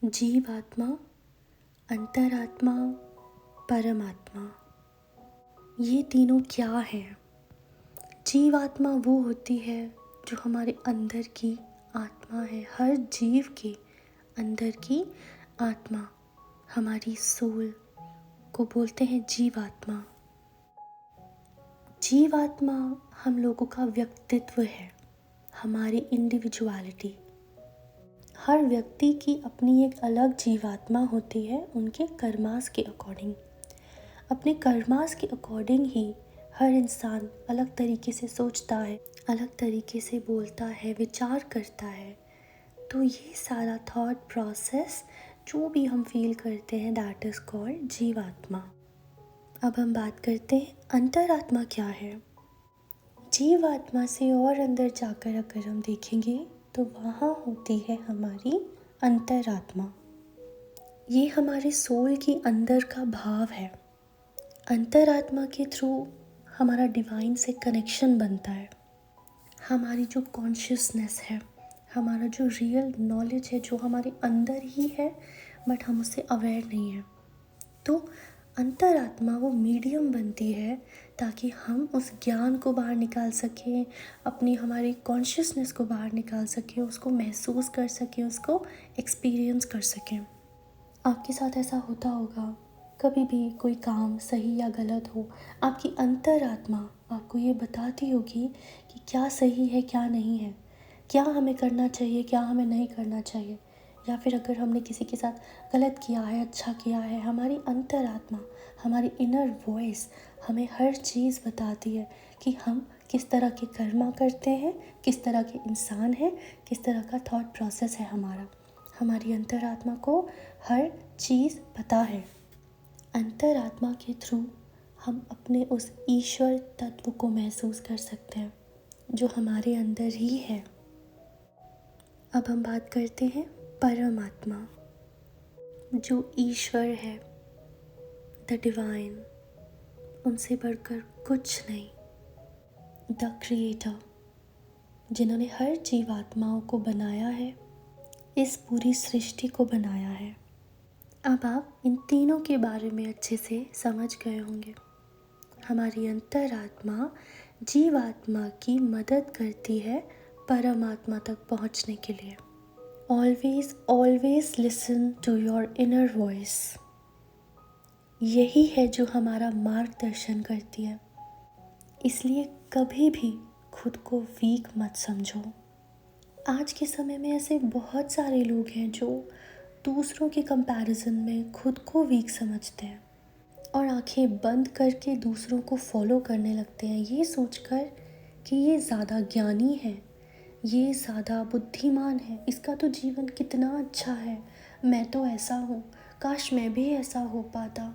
जीवात्मा, अंतरात्मा, परमात्मा, ये तीनों क्या है? जीवात्मा वो होती है जो हमारे अंदर की आत्मा है। हर जीव के अंदर की आत्मा, हमारी सोल को बोलते हैं जीवात्मा। जीवात्मा हम लोगों का व्यक्तित्व है, हमारी इंडिविजुअलिटी। हर व्यक्ति की अपनी एक अलग जीवात्मा होती है, उनके कर्मास के अकॉर्डिंग। अपने कर्मास के अकॉर्डिंग ही हर इंसान अलग तरीके से सोचता है, अलग तरीके से बोलता है, विचार करता है। तो ये सारा थॉट प्रोसेस जो भी हम फील करते हैं, दैट इज़ कॉल्ड जीवात्मा। अब हम बात करते हैं अंतरात्मा क्या है। जीवात्मा से और अंदर जाकर अगर हम देखेंगे तो वहाँ होती है हमारी अंतरात्मा। ये हमारे सोल की अंदर का भाव है। अंतरात्मा के थ्रू हमारा डिवाइन से कनेक्शन बनता है। हमारी जो कॉन्शियसनेस है, हमारा जो रियल नॉलेज है, जो हमारे अंदर ही है बट हम उससे अवेयर नहीं हैं। तो अंतरात्मा वो मीडियम बनती है ताकि हम उस ज्ञान को बाहर निकाल सकें, अपनी हमारी कॉन्शियसनेस को बाहर निकाल सकें, उसको महसूस कर सकें, उसको एक्सपीरियंस कर सकें। आपके साथ ऐसा होता होगा, कभी भी कोई काम सही या गलत हो, आपकी अंतरात्मा आपको ये बताती होगी कि क्या सही है, क्या नहीं है, क्या हमें करना चाहिए, क्या हमें नहीं करना चाहिए। या फिर अगर हमने किसी के साथ गलत किया है, अच्छा किया है, हमारी अंतरात्मा, हमारी इनर वॉइस हमें हर चीज़ बताती है कि हम किस तरह के कर्मा करते हैं, किस तरह के इंसान हैं, किस तरह का थॉट प्रोसेस है हमारा। हमारी अंतरात्मा को हर चीज़ पता है। अंतरात्मा के थ्रू हम अपने उस ईश्वर तत्व को महसूस कर सकते हैं जो हमारे अंदर ही है। अब हम बात करते हैं परमात्मा, जो ईश्वर है, द डिवाइन, उनसे बढ़कर कुछ नहीं, द क्रिएटर, जिन्होंने हर जीवात्माओं को बनाया है, इस पूरी सृष्टि को बनाया है। अब आप इन तीनों के बारे में अच्छे से समझ गए होंगे। हमारी अंतरात्मा जीवात्मा की मदद करती है परमात्मा तक पहुंचने के लिए। Always always listen to your inner voice. यही है जो हमारा मार्गदर्शन करती है। इसलिए कभी भी खुद को वीक मत समझो। आज के समय में ऐसे बहुत सारे लोग हैं जो दूसरों के कंपैरिजन में खुद को वीक समझते हैं और आंखें बंद करके दूसरों को फॉलो करने लगते हैं, ये सोचकर कि ये ज़्यादा ज्ञानी है, ये ज़्यादा बुद्धिमान है, इसका तो जीवन कितना अच्छा है, मैं तो ऐसा हूँ, काश मैं भी ऐसा हो पाता।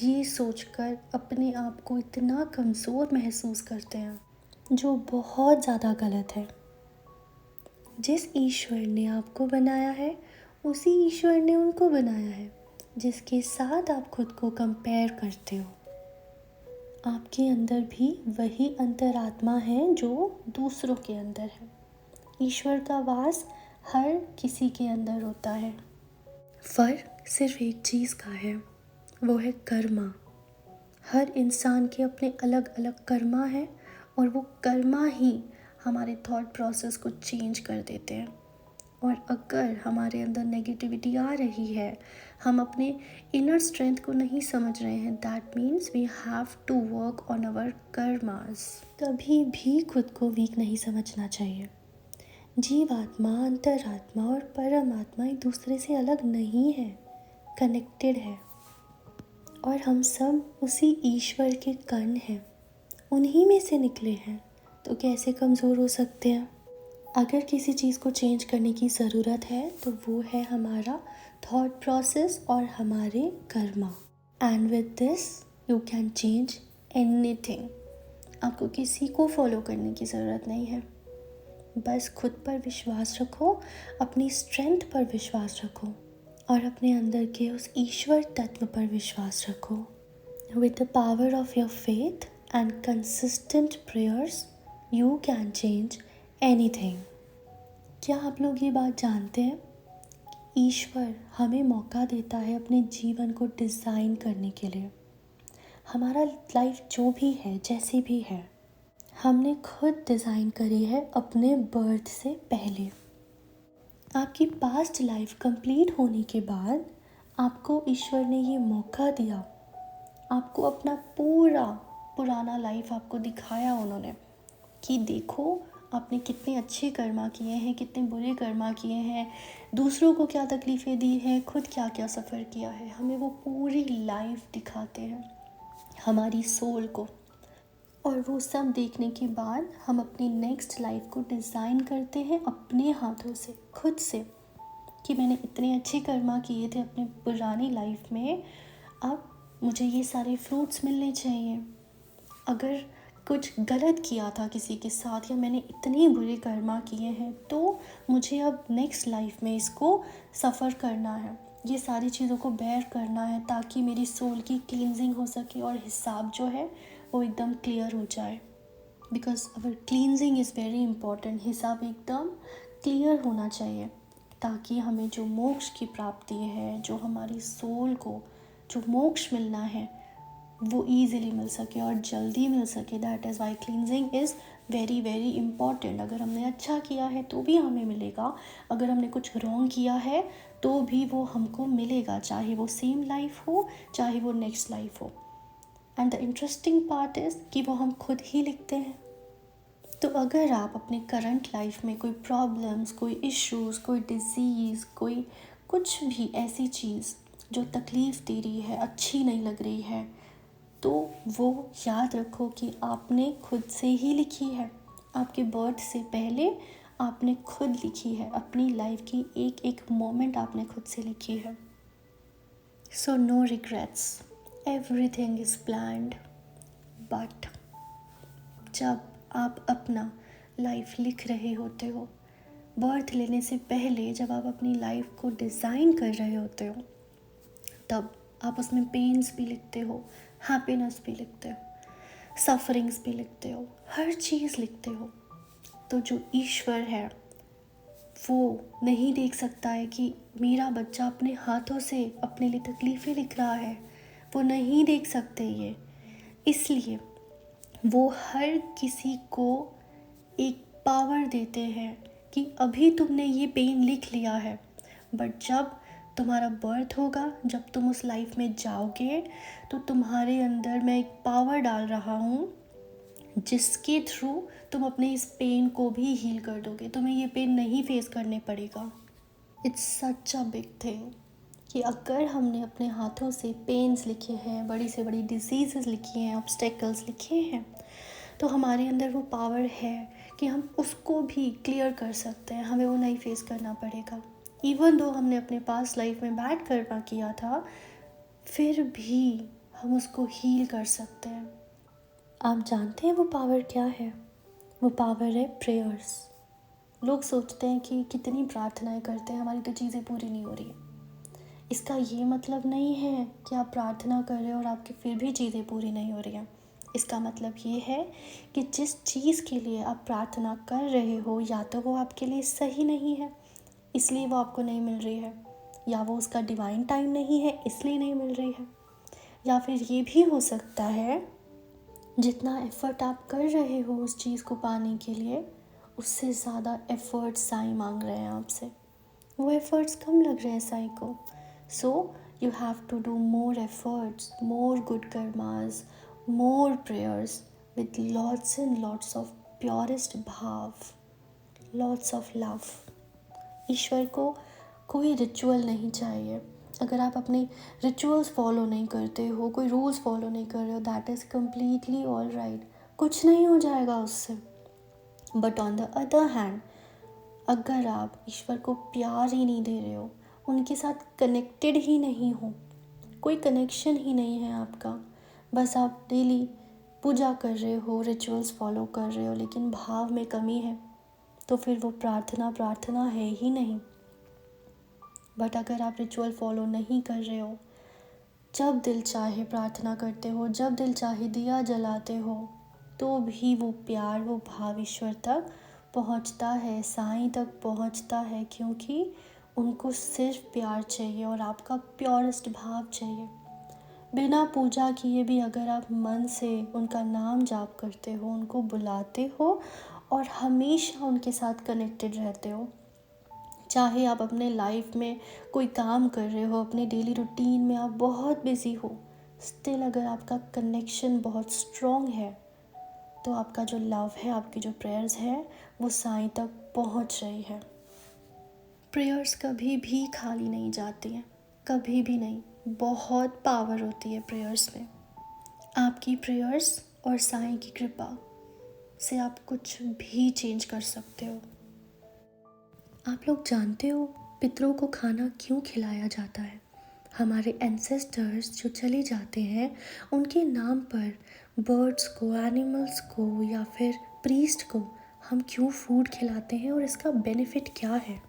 ये सोचकर अपने आप को इतना कमज़ोर महसूस करते हैं, जो बहुत ज़्यादा गलत है। जिस ईश्वर ने आपको बनाया है, उसी ईश्वर ने उनको बनाया है जिसके साथ आप खुद को कंपेयर करते हो। आपके अंदर भी वही अंतरात्मा है जो दूसरों के अंदर है। ईश्वर का वास हर किसी के अंदर होता है। फर्क सिर्फ एक चीज़ का है, वो है कर्मा। हर इंसान के अपने अलग अलग कर्मा है और वो कर्मा ही हमारे थॉट प्रोसेस को चेंज कर देते हैं। और अगर हमारे अंदर नेगेटिविटी आ रही है, हम अपने इनर स्ट्रेंथ को नहीं समझ रहे हैं, that means we have to work on our karmas. कभी भी खुद को वीक नहीं समझना चाहिए। जीवात्मा, अंतरात्मा और परमात्मा एक दूसरे से अलग नहीं है, कनेक्टेड है। और हम सब उसी ईश्वर के कण हैं, उन्हीं में से निकले हैं, तो कैसे कमज़ोर हो सकते हैं। अगर किसी चीज़ को चेंज करने की ज़रूरत है तो वो है हमारा थॉट प्रोसेस और हमारे Karma. And with this you can change anything. आपको किसी को फॉलो करने की ज़रूरत नहीं है, बस खुद पर विश्वास रखो, अपनी स्ट्रेंथ पर विश्वास रखो और अपने अंदर के उस ईश्वर तत्व पर विश्वास रखो। With the power of your faith and consistent prayers you can change anything. क्या आप लोग ये बात जानते हैं? ईश्वर हमें मौका देता है अपने जीवन को डिज़ाइन करने के लिए। हमारा लाइफ जो भी है, जैसे भी है, हमने खुद डिज़ाइन करी है अपने बर्थ से पहले। आपकी पास्ट लाइफ कंप्लीट होने के बाद आपको ईश्वर ने ये मौका दिया, आपको अपना पूरा पुराना लाइफ आपको दिखाया उन्होंने कि देखो आपने कितने अच्छे कर्मा किए हैं, कितने बुरे कर्मा किए हैं, दूसरों को क्या तकलीफ़ें दी हैं, खुद क्या क्या सफ़र किया है। हमें वो पूरी लाइफ दिखाते हैं, हमारी सोल को। और वो सब देखने के बाद हम अपनी नेक्स्ट लाइफ को डिज़ाइन करते हैं अपने हाथों से, खुद से, कि मैंने इतने अच्छे कर्मा किए थे अपने पुरानी लाइफ में, अब मुझे ये सारे फ्रूट्स मिलने चाहिए। अगर कुछ गलत किया था किसी के साथ या मैंने इतने बुरे कर्मा किए हैं तो मुझे अब नेक्स्ट लाइफ में इसको सफ़र करना है, ये सारी चीज़ों को बेयर करना है, ताकि मेरी सोल की क्लींजिंग हो सके और हिसाब जो है वो एकदम क्लियर हो जाए। Because our cleansing is very important. हिसाब एकदम क्लियर होना चाहिए ताकि हमें जो मोक्ष की प्राप्ति है, जो हमारी सोल को जो मोक्ष मिलना है, वो ईज़िली मिल सके और जल्दी मिल सके। That is why cleansing is very very important. अगर हमने अच्छा किया है तो भी हमें मिलेगा, अगर हमने कुछ रॉन्ग किया है तो भी वो हमको मिलेगा, चाहे वो सेम लाइफ हो, चाहे वो नेक्स्ट लाइफ हो। And the interesting part is कि वो हम खुद ही लिखते हैं। तो अगर आप अपने करंट लाइफ में कोई प्रॉब्लम्स, कोई इश्यूज़, कोई डिज़ीज़, कोई कुछ भी ऐसी चीज़ जो तकलीफ़ दे रही है, अच्छी नहीं लग रही है, तो वो याद रखो कि आपने खुद से ही लिखी है। आपके बर्थ से पहले आपने खुद लिखी है, अपनी लाइफ की एक एक मोमेंट आपने खुद से लिखी है। So no regrets, everything is planned. But जब आप अपना लाइफ लिख रहे होते हो, बर्थ लेने से पहले जब आप अपनी लाइफ को डिज़ाइन कर रहे होते हो, तब आप उसमें पेन्स भी लिखते हो, हैप्पीनेस भी लिखते हो, सफरिंग्स भी लिखते हो, हर चीज़ लिखते हो। तो जो ईश्वर है वो नहीं देख सकता है कि मेरा बच्चा अपने हाथों से अपने लिए तकलीफ़ें लिख रहा है, वो नहीं देख सकते ये। इसलिए वो हर किसी को एक पावर देते हैं कि अभी तुमने ये पेन लिख लिया है, बट जब तुम्हारा बर्थ होगा, जब तुम उस लाइफ में जाओगे, तो तुम्हारे अंदर मैं एक पावर डाल रहा हूँ जिसके थ्रू तुम अपने इस पेन को भी हील कर दोगे, तुम्हें ये पेन नहीं फेस करने पड़ेगा। It's such a big thing कि अगर हमने अपने हाथों से पेन्स लिखे हैं, बड़ी से बड़ी डिजीज़ लिखी हैं, ऑब्स्टेकल्स लिखे हैं, तो हमारे अंदर वो पावर है कि हम उसको भी क्लियर कर सकते हैं, हमें वो नहीं फेस करना पड़ेगा। इवन दो हमने अपने पास लाइफ में बैड कर्मा किया था, फिर भी हम उसको हील कर सकते हैं। आप जानते हैं वो पावर क्या है? वो पावर है प्रेयर्स। लोग सोचते हैं कि कितनी प्रार्थनाएं करते हैं, हमारी तो चीज़ें पूरी नहीं हो रही है। इसका ये मतलब नहीं है कि आप प्रार्थना कर रहे हो और आपकी फिर भी चीज़ें पूरी नहीं हो रही हैं। इसका मतलब ये है कि जिस चीज़ के लिए आप प्रार्थना कर रहे हो, या तो वो आपके लिए सही नहीं है इसलिए वो आपको नहीं मिल रही है, या वो उसका डिवाइन टाइम नहीं है इसलिए नहीं मिल रही है, या फिर ये भी हो सकता है जितना एफ़र्ट आप कर रहे हो उस चीज़ को पाने के लिए, उससे ज़्यादा एफ़र्ट्स साईं मांग रहे हैं आपसे, वो एफ़र्ट्स कम लग रहे हैं साईं को। So you have to do more efforts, more good karmas, more prayers with lots and lots of purest bhav, lots of love. ईश्वर को कोई रिचुअल नहीं चाहिए। अगर आप अपने रिचुअल्स फॉलो नहीं करते हो, कोई रूल्स फॉलो नहीं कर रहे हो, that is completely all right, कुछ नहीं हो जाएगा उससे। But on the other hand, अगर आप ईश्वर को प्यार ही नहीं दे रहे हो, उनके साथ कनेक्टेड ही नहीं हो, कोई कनेक्शन ही नहीं है आपका, बस आप डेली पूजा कर रहे हो, रिचुअल्स फॉलो कर रहे हो, लेकिन भाव में कमी है, तो फिर वो प्रार्थना है ही नहीं। बट अगर आप रिचुअल फॉलो नहीं कर रहे हो, जब दिल चाहे प्रार्थना करते हो, जब दिल चाहे दिया जलाते हो, तो भी वो प्यार, वो भाव ईश्वर तक पहुंचता है, साईं तक पहुंचता है, क्योंकि उनको सिर्फ प्यार चाहिए और आपका प्योरेस्ट भाव चाहिए। बिना पूजा किए भी अगर आप मन से उनका नाम जाप करते हो, उनको बुलाते हो और हमेशा उनके साथ कनेक्टेड रहते हो, चाहे आप अपने लाइफ में कोई काम कर रहे हो, अपने डेली रूटीन में आप बहुत बिजी हो, स्टिल अगर आपका कनेक्शन बहुत स्ट्रॉन्ग है तो आपका जो लव है, आपकी जो प्रेयर्स है, वो साईं तक पहुंच रही है। प्रेयर्स कभी भी खाली नहीं जाती हैं, कभी भी नहीं। बहुत पावर होती है प्रेयर्स में। आपकी प्रेयर्स और साईं की कृपा से आप कुछ भी चेंज कर सकते हो। आप लोग जानते हो पितरों को खाना क्यों खिलाया जाता है? हमारे एंसेस्टर्स जो चले जाते हैं, उनके नाम पर बर्ड्स को, एनिमल्स को या फिर प्रीस्ट को हम क्यों फूड खिलाते हैं और इसका बेनिफिट क्या है?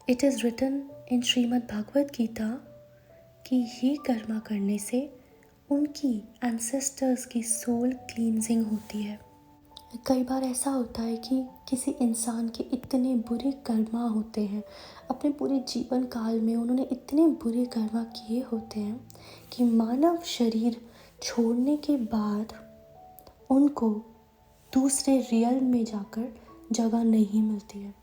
It is written in Shrimad Bhagavad Gita कि ये कर्मा करने से उनकी एंसेस्टर्स की सोल क्लींजिंग होती है। कई बार ऐसा होता है कि किसी इंसान के इतने बुरे कर्मा होते हैं, अपने पूरे जीवन काल में उन्होंने इतने बुरे कर्मा किए होते हैं कि मानव शरीर छोड़ने के बाद उनको दूसरे रियल में जाकर जगह नहीं मिलती है।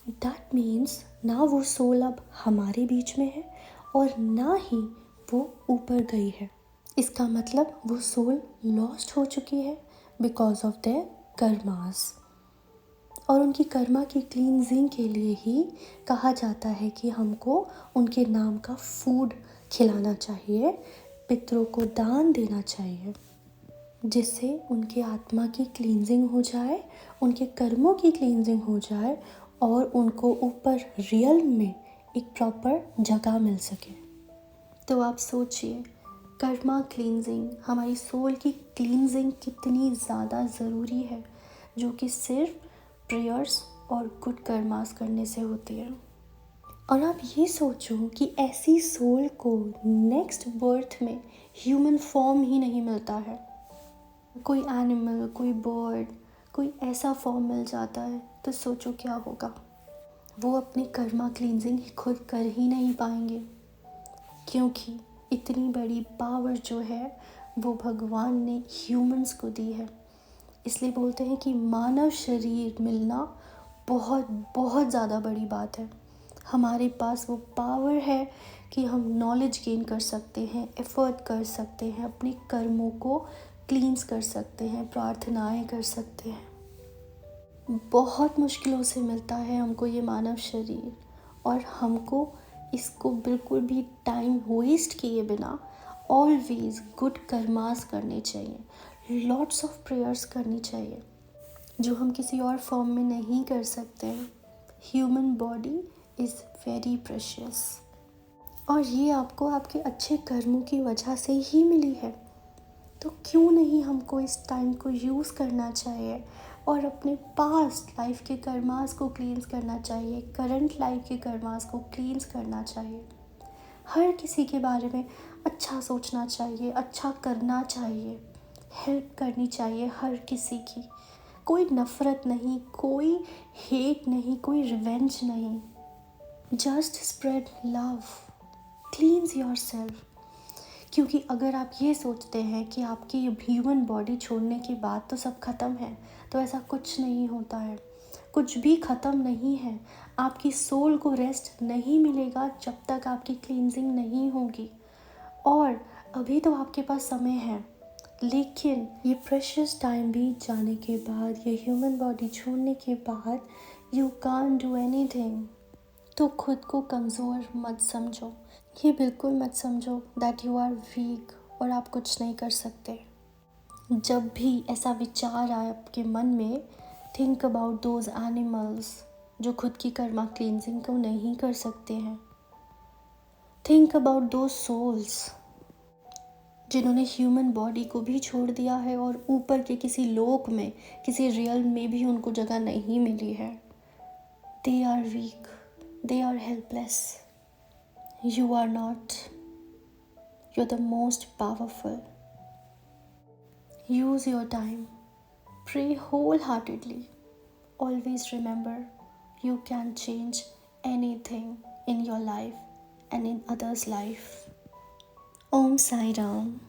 दैट मीन्स ना वो सोल अब हमारे बीच में है और ना ही वो ऊपर गई है। इसका मतलब वो सोल लॉस्ट हो चुकी है बिकॉज ऑफ देयर कर्मास। और उनकी कर्मा की क्लींजिंग के लिए ही कहा जाता है कि हमको उनके नाम का फूड खिलाना चाहिए, पितरों को दान देना चाहिए, जिससे उनके आत्मा की क्लींजिंग हो जाए, उनके कर्मों की क्लींजिंग हो जाए और उनको ऊपर रियल में एक प्रॉपर जगह मिल सके। तो आप सोचिए, कर्मा क्लींजिंग, हमारी सोल की क्लींजिंग कितनी ज़्यादा ज़रूरी है, जो कि सिर्फ प्रेयर्स और गुड कर्मास करने से होती है। और आप ये सोचो कि ऐसी सोल को नेक्स्ट बर्थ में ह्यूमन फॉर्म ही नहीं मिलता है। कोई एनिमल, कोई बर्ड, कोई ऐसा फॉर्म मिल जाता है तो सोचो क्या होगा। वो अपनी कर्मा क्लींजिंग खुद कर ही नहीं पाएंगे, क्योंकि इतनी बड़ी पावर जो है वो भगवान ने ह्यूमंस को दी है। इसलिए बोलते हैं कि मानव शरीर मिलना बहुत बहुत ज़्यादा बड़ी बात है। हमारे पास वो पावर है कि हम नॉलेज गेन कर सकते हैं, एफर्ट कर सकते हैं, अपने कर्मों को क्लींस कर सकते हैं, प्रार्थनाएं कर सकते हैं। बहुत मुश्किलों से मिलता है हमको ये मानव शरीर, और हमको इसको बिल्कुल भी टाइम वेस्ट किए बिना ऑलवेज गुड कर्मास करने चाहिए, लॉट्स ऑफ प्रेयर्स करनी चाहिए, जो हम किसी और फॉर्म में नहीं कर सकते हैं। Human body is very precious, और ये आपको आपके अच्छे कर्मों की वजह से ही मिली है। तो क्यों नहीं हमको इस टाइम को यूज़ करना चाहिए और अपने पास्ट लाइफ के कर्मास को क्लींस करना चाहिए, करंट लाइफ के कर्मास को क्लींस करना चाहिए। हर किसी के बारे में अच्छा सोचना चाहिए, अच्छा करना चाहिए, हेल्प करनी चाहिए हर किसी की। कोई नफ़रत नहीं, कोई हेट नहीं, कोई रिवेंज नहीं, जस्ट स्प्रेड लव, क्लींस योरसेल्फ। क्योंकि अगर आप ये सोचते हैं कि आपकी ह्यूमन बॉडी छोड़ने के बाद तो सब ख़त्म है, तो ऐसा कुछ नहीं होता है। कुछ भी ख़त्म नहीं है। आपकी सोल को रेस्ट नहीं मिलेगा जब तक आपकी क्लींजिंग नहीं होगी। और अभी तो आपके पास समय है, लेकिन ये प्रेशियस टाइम बीत जाने के बाद, ये ह्यूमन बॉडी छोड़ने के बाद यू कांट डू एनीथिंग। तो खुद को कमज़ोर मत समझो, ये बिल्कुल मत समझो दैट यू आर वीक और आप कुछ नहीं कर सकते। जब भी ऐसा विचार आए आपके मन में, थिंक अबाउट दोज एनिमल्स जो खुद की कर्मा क्लींजिंग को नहीं कर सकते हैं। थिंक अबाउट दोज सोल्स जिन्होंने ह्यूमन बॉडी को भी छोड़ दिया है और ऊपर के किसी लोक में, किसी रियल में भी उनको जगह नहीं मिली है। They are weak, they are helpless. You are not. You're the most powerful. Use your time. Pray wholeheartedly. Always remember, you can change anything in your life and in others' life. Om Sai Ram.